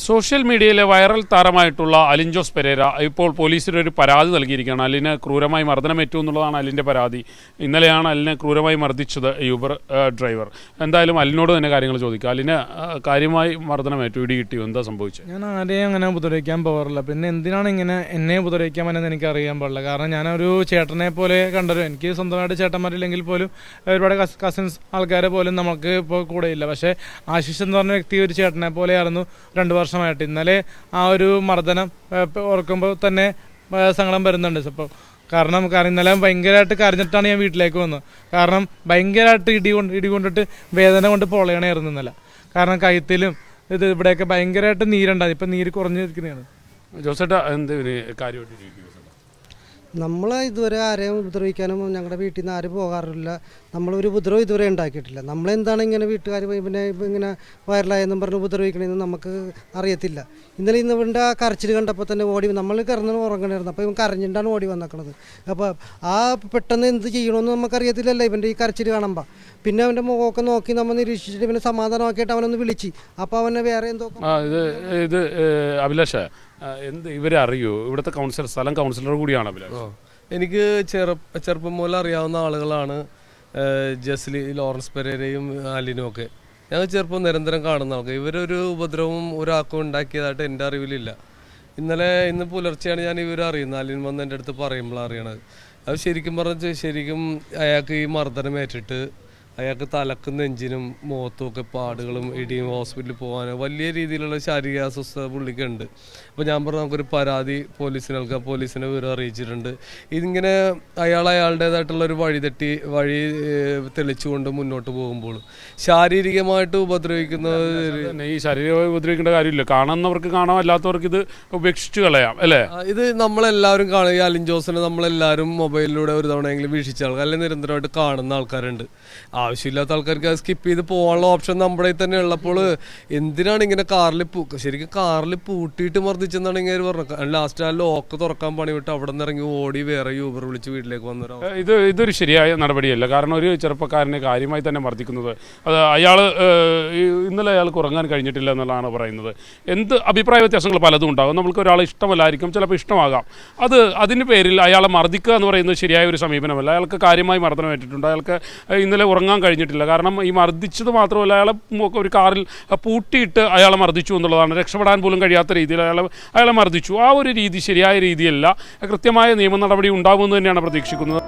Social മീഡിയയിലെ viral താരമായിട്ടുള്ള Alin Jose Pereira ഇപ്പോൾ പോലീസിന് ഒരു പരാതി നൽകിയിരിക്കുകയാണ്. അലിന് ക്രൂരമായി മർദ്ദനമേറ്റു എന്നുള്ളതാണ് അലിൻ്റെ പരാതി. ഇന്നലെയാണ് അലിനെ ക്രൂരമായി മർദ്ദിച്ചത് യൂബർ ഡ്രൈവർ. എന്തായാലും അലിനോട് തന്നെ കാര്യങ്ങൾ ചോദിക്കുക. അലിന് കാര്യമായി മർദ്ദനമേറ്റു, ഇടി കിട്ടിയോ, എന്താ സംഭവിച്ചത്? ഞാൻ ആരെയും അങ്ങനെ ഉപദ്രവിക്കാൻ പോകാറില്ല. പിന്നെ എന്തിനാണ് ഇങ്ങനെ എന്നെ ഉപദ്രവിക്കാമെന്ന് എനിക്ക് അറിയാൻ പാടില്ല. കാരണം ഞാനൊരു ചേട്ടനെ പോലെ കണ്ടൊരു, എനിക്ക് സ്വന്തമായിട്ട് ചേട്ടന്മാരില്ലെങ്കിൽ പോലും ഒരുപാട് കസിൻസ് ആൾക്കാരെ പോലും നമുക്ക് ഇപ്പോൾ കൂടെയില്ല. പക്ഷേ ആശിഷ് എന്ന് പറഞ്ഞ വ്യക്തി ഒരു ചേട്ടനെ പോലെയായിരുന്നു 2 വർഷമായിട്ട്. ഇന്നലെ ആ ഒരു മർദ്ദനം ഓർക്കുമ്പോൾ തന്നെ സങ്കടം വരുന്നുണ്ട്. ഇപ്പോൾ കാരണം ഇന്നലെ ഭയങ്കരമായിട്ട് കരഞ്ഞിട്ടാണ് ഞാൻ വീട്ടിലേക്ക് വന്നത്. കാരണം ഭയങ്കരമായിട്ട് ഇടി കൊണ്ടിട്ട് വേദന കൊണ്ട് പൊളയണമായിരുന്നു ഇന്നലെ. കാരണം കഴുത്തിലും ഇവിടെയൊക്കെ ഭയങ്കരമായിട്ട് നീരുണ്ടായി. ഇപ്പം നീര് കുറഞ്ഞിരിക്കുന്നതാണ്. ജോസേട്ടാ, എന്ത് കാര്യമായിട്ട് നമ്മൾ ഇതുവരെ ആരെയും ഉപദ്രവിക്കാനും ഞങ്ങളുടെ വീട്ടിൽ നിന്ന് ആരും പോകാറില്ല. നമ്മളൊരു ഉപദ്രവം ഇതുവരെ ഉണ്ടാക്കിയിട്ടില്ല. നമ്മളെന്താണ് ഇങ്ങനെ വീട്ടുകാർ പിന്നെ ഇങ്ങനെ വൈറലായെന്നും പറഞ്ഞ് ഉപദ്രവിക്കണമെന്ന് നമുക്ക് അറിയത്തില്ല. ഇന്നലെ ഇവൻ്റെ ആ കരച്ചിൽ കണ്ടപ്പോൾ തന്നെ ഓടി, നമ്മൾ കിടന്ന് ഉറങ്ങണമായിരുന്നു. അപ്പോൾ ഇവൻ കരഞ്ഞിട്ടാണ് ഓടി വന്നേക്കണത്. അപ്പോൾ ആ പെട്ടെന്ന് എന്ത് ചെയ്യണമെന്ന് നമുക്കറിയത്തില്ലല്ലോ ഇവൻ്റെ ഈ കരച്ചിൽ കാണുമ്പോൾ. പിന്നെ അവൻ്റെ മുഖമൊക്കെ നോക്കി നമ്മൾ നിരീക്ഷിച്ചിട്ട് ഇവനെ സമാധാനമാക്കിയിട്ട് അവനൊന്ന് വിളിച്ച്. അപ്പോൾ അവനെ വേറെ എന്തോ ഇത് അഭിലാഷ, എന്ത് ഇവരെ അറിയോ? ഇവിടുത്തെ സ്ഥലം കൗൺസിലർ കൂടിയാണ് അഭിലാഷ്. എനിക്ക് ചെറുപ്പം മുതൽ അറിയാവുന്ന ആളുകളാണ് ജസ്ലി, ലോറൻസ് പെരേരയും അലിനും ഒക്കെ. ഞങ്ങൾ ചെറുപ്പം നിരന്തരം കാണുന്ന ആൾക്കാർ. ഇവരൊരു ഉപദ്രവം ഒരാൾക്കും ഉണ്ടാക്കിയതായിട്ട് എൻ്റെ അറിവിലില്ല. ഇന്ന് പുലർച്ചെയാണ് ഞാൻ ഇവർ അറിയുന്നത്. അലിൻ വന്ന് എൻ്റെ അടുത്ത് പറയുമ്പോൾ അറിയണത്. അത് ശരിക്കും അയാൾക്ക് ഈ മർദ്ദനമേറ്റിട്ട് അയാൾക്ക് തലക്കും നെഞ്ചിനും മുഖത്തുമൊക്കെ പാടുകളും ഇടിയും ഹോസ്പിറ്റലിൽ പോകാനും വലിയ രീതിയിലുള്ള ശാരീരിക അസ്വസ്ഥത പുള്ളിക്കുണ്ട്. അപ്പോൾ ഞാൻ പറഞ്ഞു നമുക്കൊരു പരാതി പോലീസിന് നൽകാം. പോലീസിനെ വിവരം അറിയിച്ചിട്ടുണ്ട്. ഇതിങ്ങനെ അയാളുടേതായിട്ടുള്ളൊരു വഴി തെളിച്ചുകൊണ്ട് മുന്നോട്ട് പോകുമ്പോൾ ശാരീരികമായിട്ട് ഉപദ്രവിക്കുന്നത് ഈ ശാരീരികമായി ഉപദ്രവിക്കേണ്ട കാര്യമില്ല. കാണുന്നവർക്ക് കാണാം, അല്ലാത്തവർക്ക് ഇത് ഉപേക്ഷിച്ച് കളയാം അല്ലേ? ഇത് നമ്മളെല്ലാവരും കാണുക. ഈ അലിൻ ജോസിനെ നമ്മളെല്ലാവരും മൊബൈലിലൂടെ ഒരു തവണയെങ്കിലും വീക്ഷിച്ച ആൾക്കാർ, അല്ലെങ്കിൽ നിരന്തരമായിട്ട് കാണുന്ന ആൾക്കാരുണ്ട്. ആവശ്യമില്ലാത്ത ആൾക്കാർക്ക് അത് സ്കിപ്പ് ചെയ്ത് പോകാനുള്ള ഓപ്ഷൻ നമ്മുടെ തന്നെ ഉള്ളപ്പോൾ എന്തിനാണ് ഇങ്ങനെ ശരിക്കും കാറിൽ പൂട്ടിയിട്ട് മർദ്ദിച്ചെന്നാണ് ഇങ്ങനെ പറഞ്ഞത്. ലാസ്റ്റ് ആ ലോക്ക് തുറക്കാൻ പണി വിട്ട് അവിടെ നിന്ന് ഇറങ്ങി ഓടി വേറെ യൂബർ വിളിച്ച് വീട്ടിലേക്ക് വന്നൊരു ഇതൊരു ശരിയായ നടപടിയല്ല. കാരണം ഒരു ചെറുപ്പക്കാരനെ കാര്യമായി തന്നെ മർദ്ദിക്കുന്നത്, അത് ഇന്നലെ അയാൾക്ക് ഉറങ്ങാൻ കഴിഞ്ഞിട്ടില്ല എന്നുള്ളതാണ് പറയുന്നത്. എന്ത് അഭിപ്രായ വ്യത്യാസങ്ങൾ പലതും ഉണ്ടാകും. നമുക്ക് ഒരാളെ ഇഷ്ടമല്ലായിരിക്കും, ചിലപ്പോൾ ഇഷ്ടമാകാം. അതിന് പേരിൽ അയാളെ മർദ്ദിക്കുക എന്ന് പറയുന്നത് ശരിയായ ഒരു സമീപനമല്ല. അയാൾക്ക് കാര്യമായി മർദ്ദനമേറ്റിട്ടുണ്ട്. അയാൾക്ക് ഇന്നലെ ഉറങ്ങാൻ കഴിഞ്ഞിട്ടില്ല. കാരണം ഈ മർദ്ദിച്ചത് മാത്രമല്ല, അയാളെ ഒരു കാറിൽ പൂട്ടിയിട്ട് അയാളെ മർദ്ദിച്ചു എന്നുള്ളതാണ്. രക്ഷപ്പെടാൻ പോലും കഴിയാത്ത രീതിയിൽ അയാളെ മർദ്ദിച്ചു. ആ ഒരു രീതി ശരിയായ രീതിയല്ല. കൃത്യമായ നിയമ നടപടി ഉണ്ടാകുമെന്ന് തന്നെയാണ് പ്രതീക്ഷിക്കുന്നത്.